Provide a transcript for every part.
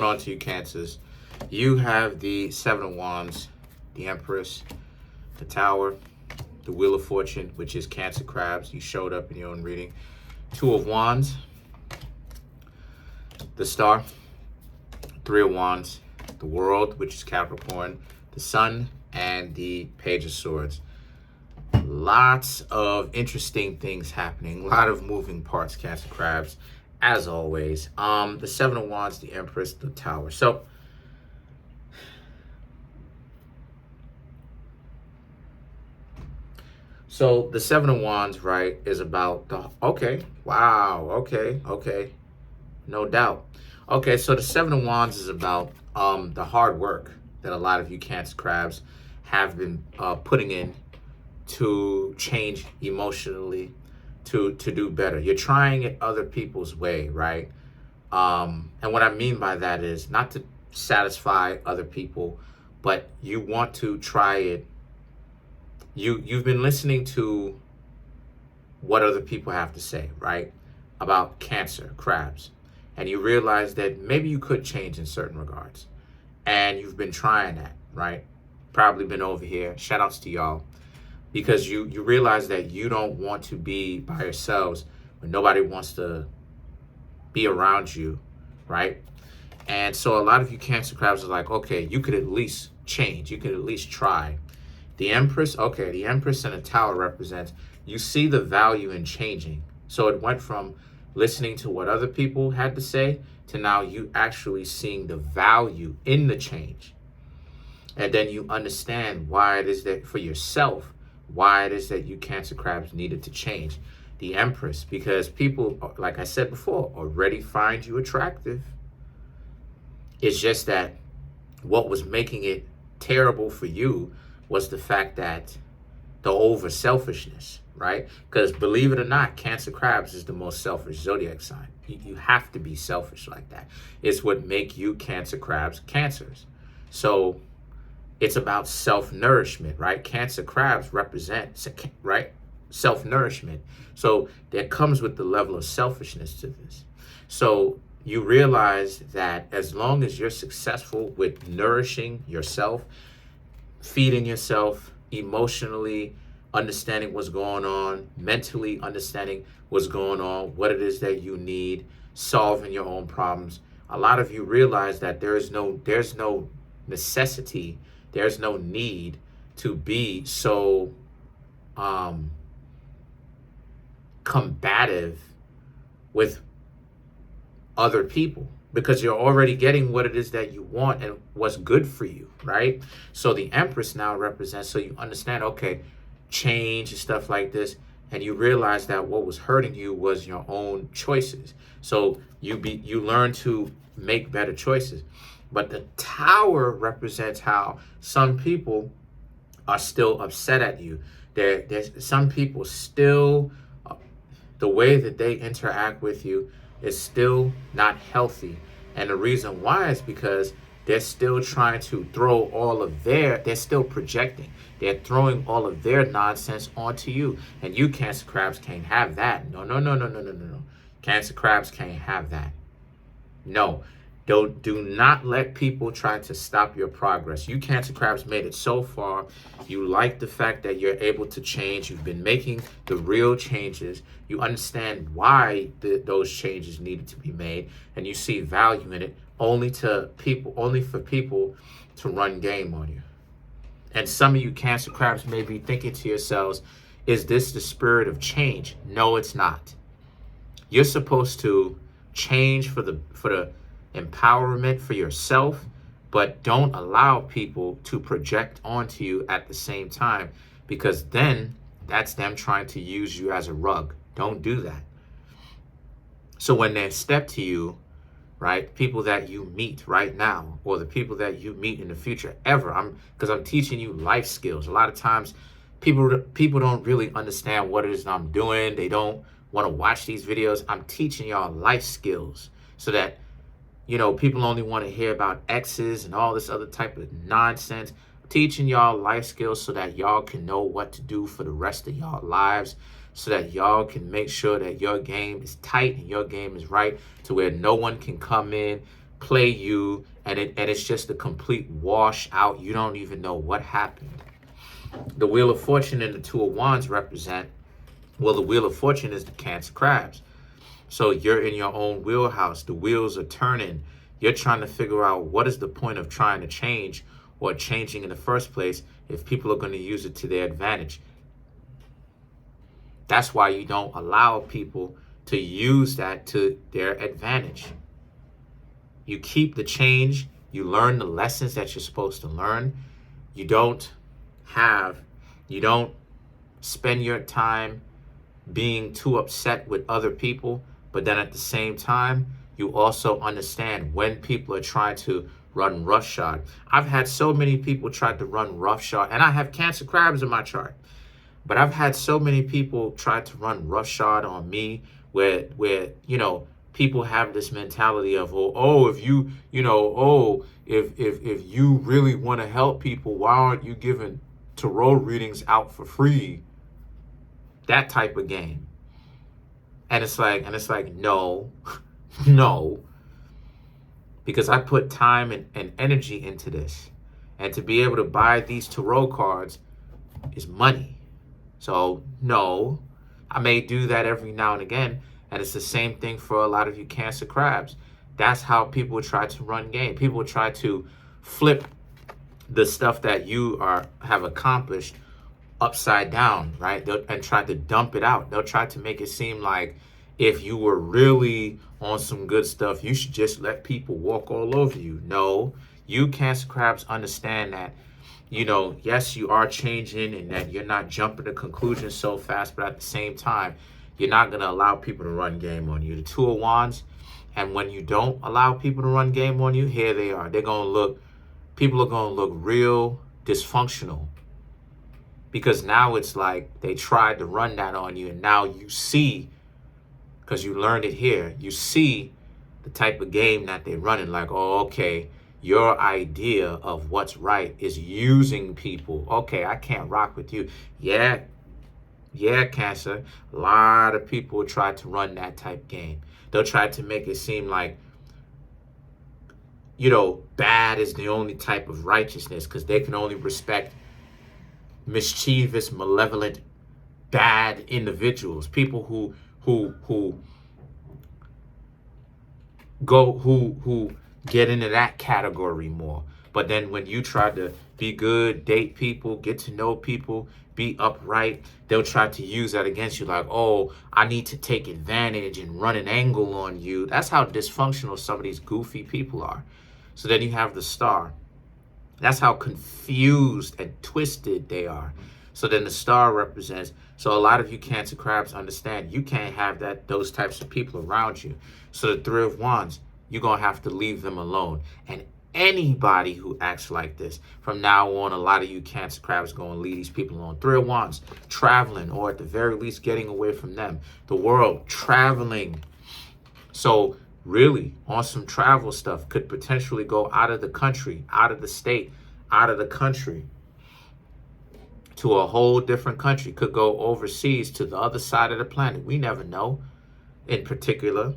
On to you, Cancers. You have the Seven of Wands, the Empress, the Tower, the Wheel of Fortune, which is Cancer Crabs. You showed up in your own reading. Two of Wands, the Star, Three of Wands, the World, which is Capricorn, the Sun, and the Page of Swords. Lots of interesting things happening. A lot of moving parts, Cancer Crabs, as always. The Seven of Wands, the Empress, the Tower. So the Seven of Wands, right, is about the, okay, no doubt. Okay, so the Seven of Wands is about the hard work that a lot of you Cancer Crabs have been putting in to change emotionally, to do better. You're trying it other people's way, right? And what I mean by that is not to satisfy other people, but you want to try it. You've been listening to what other people have to say, right? About Cancer Crabs. And you realize that maybe you could change in certain regards. And you've been trying that, right? Probably been over here. Shout outs to y'all. Because you realize that you don't want to be by yourselves when nobody wants to be around you, right? And so a lot of you Cancer Crabs are like, okay, you could at least change. You could at least try. The Empress, okay, the Empress and the Tower represents, you see the value in changing. So it went from listening to what other people had to say to now you actually seeing the value in the change. And then you understand why it is that for yourself, why it is that you Cancer Crabs needed to change. The Empress, because people, like I said before, already find you attractive. It's just that what was making it terrible for you was the fact that the over selfishness, right? Because believe it or not, Cancer Crabs is the most selfish zodiac sign. You have to be selfish like that. It's what make you Cancer Crabs Cancers. So it's about self-nourishment, right? Cancer Crabs represent, right, self-nourishment. So there comes with the level of selfishness to this. So you realize that as long as you're successful with nourishing yourself, feeding yourself emotionally, understanding what's going on, mentally understanding what's going on, what it is that you need, solving your own problems. A lot of you realize that there's no necessity, there's no need to be so combative with other people, because you're already getting what it is that you want and what's good for you, right? So the Empress now represents, so you understand, okay, change and stuff like this, and you realize that what was hurting you was your own choices. So you learn to make better choices. But the Tower represents how some people are still upset at you. There's some people still, the way that they interact with you is still not healthy. And the reason why is because they're still trying to throw all of they're still projecting. They're throwing all of their nonsense onto you. And you Cancer Crabs can't have that. No. Cancer Crabs can't have that. No. Do not let people try to stop your progress. You Cancer Crabs made it so far. You like the fact that you're able to change. You've been making the real changes. You understand why those changes needed to be made, and you see value in it. Only for people to run game on you. And some of you Cancer Crabs may be thinking to yourselves, "Is this the spirit of change?" No, it's not. You're supposed to change for the empowerment for yourself, but don't allow people to project onto you at the same time, because then that's them trying to use you as a rug. Don't do that. So when they step to you, right, people that you meet right now, or the people that you meet in the future, because I'm teaching you life skills. A lot of times people don't really understand what it is I'm doing. They don't want to watch these videos. I'm teaching y'all life skills so that people only want to hear about exes and all this other type of nonsense. I'm teaching y'all life skills so that y'all can know what to do for the rest of y'all lives, so that y'all can make sure that your game is tight and your game is right, to where no one can come in, play you, and it's just a complete wash out. You don't even know what happened. The Wheel of Fortune and the Two of Wands represent, well, the Wheel of Fortune is the Cancer crabs. So you're in your own wheelhouse. The wheels are turning. You're trying to figure out what is the point of trying to change or changing in the first place if people are going to use it to their advantage. That's why you don't allow people to use that to their advantage. You keep the change. You learn the lessons that you're supposed to learn. You don't spend your time being too upset with other people, but then at the same time, you also understand when people are trying to run roughshod. I've had so many people try to run roughshod, and I have Cancer crabs in my chart, but I've had so many people try to run roughshod on me where people have this mentality of, if you really want to help people, why aren't you giving tarot readings out for free? That type of game. And it's like, no, no, because I put time and energy into this. And to be able to buy these tarot cards is money. So no, I may do that every now and again. And it's the same thing for a lot of you Cancer crabs. That's how people try to run game. People try to flip the stuff that you have accomplished upside down, right? And try to dump it out. They'll try to make it seem like if you were really on some good stuff, you should just let people walk all over you. No, you Cancer crabs understand that, yes, you are changing and that you're not jumping to conclusions so fast, but at the same time, you're not going to allow people to run game on you. The Two of Wands, and when you don't allow people to run game on you, here they are. People are going to look real dysfunctional. Because now it's like they tried to run that on you, and now you see, because you learned it here, you see the type of game that they're running. Like, oh, okay, your idea of what's right is using people. Okay, I can't rock with you. Yeah, Cancer. A lot of people try to run that type game. They'll try to make it seem like, bad is the only type of righteousness, because they can only respect mischievous, malevolent, bad individuals, people who get into that category more. But then when you try to be good, date people, get to know people, be upright, they'll try to use that against you. Like, oh, I need to take advantage and run an angle on you. That's how dysfunctional some of these goofy people are. So then you have the Star. That's how confused and twisted they are. So then the Star represents, so a lot of you Cancer crabs understand you can't have those types of people around you. So the Three of Wands, you're going to have to leave them alone. And anybody who acts like this, from now on, a lot of you Cancer crabs going to leave these people alone. Three of Wands, traveling, or at the very least getting away from them. The World, traveling. So really, on some travel stuff, could potentially go out of the country, out of the state, out of the country, to a whole different country. Could go overseas to the other side of the planet. We never know. In particular,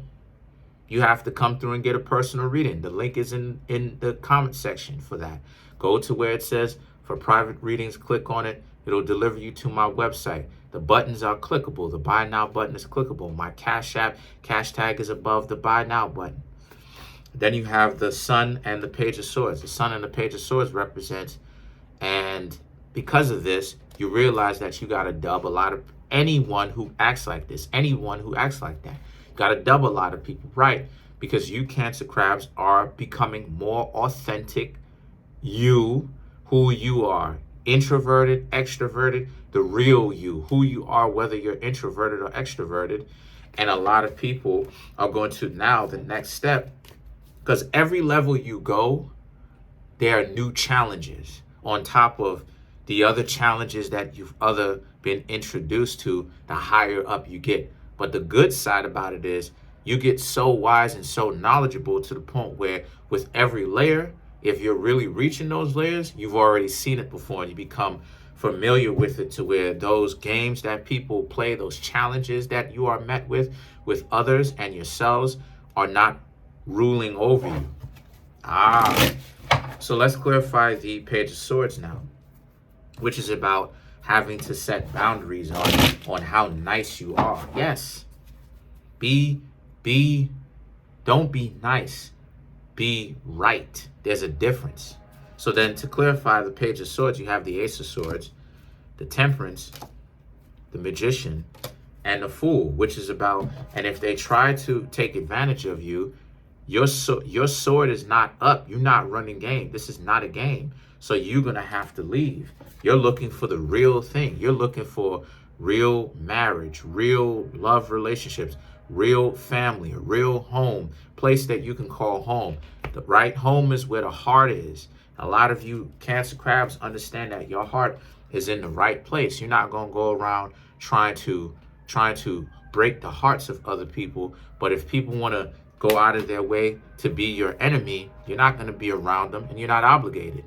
you have to come through and get a personal reading. The link is in the comment section for that. Go to where it says for private readings, click on it. It'll deliver you to my website. The buttons are clickable. The buy now button is clickable. My Cashapp cash tag is above the buy now button. Then you have the Sun and the Page of Swords. The Sun and the Page of Swords represents, and because of this, you realize that you got to dub a lot of anyone who acts like this, anyone who acts like that. You got to dub a lot of people, right? Because you Cancer crabs are becoming more authentic, who you are. Introverted, extroverted, the real you, who you are, whether you're introverted or extroverted. And a lot of people are going to now the next step, because every level you go, there are new challenges on top of the other challenges that you've been introduced to, the higher up you get. But the good side about it is you get so wise and so knowledgeable to the point where with every layer, if you're really reaching those layers, you've already seen it before and you become familiar with it, to where those games that people play, those challenges that you are met with others and yourselves, are not ruling over you. So let's clarify the Page of Swords now, which is about having to set boundaries on how nice you are. Yes. Don't be nice. Be right. There's a difference. So then to clarify the Page of Swords, you have the Ace of Swords, the Temperance, the Magician, and the Fool, which is about, and if they try to take advantage of you, your sword is not up. You're not running game. This is not a game. So you're going to have to leave. You're looking for the real thing. You're looking for real marriage, real love relationships, real family, a real home, place that you can call home. The right home is where the heart is. A lot of you Cancer crabs understand that your heart is in the right place. You're not going to go around trying to break the hearts of other people. But if people want to go out of their way to be your enemy, you're not going to be around them, and you're not obligated.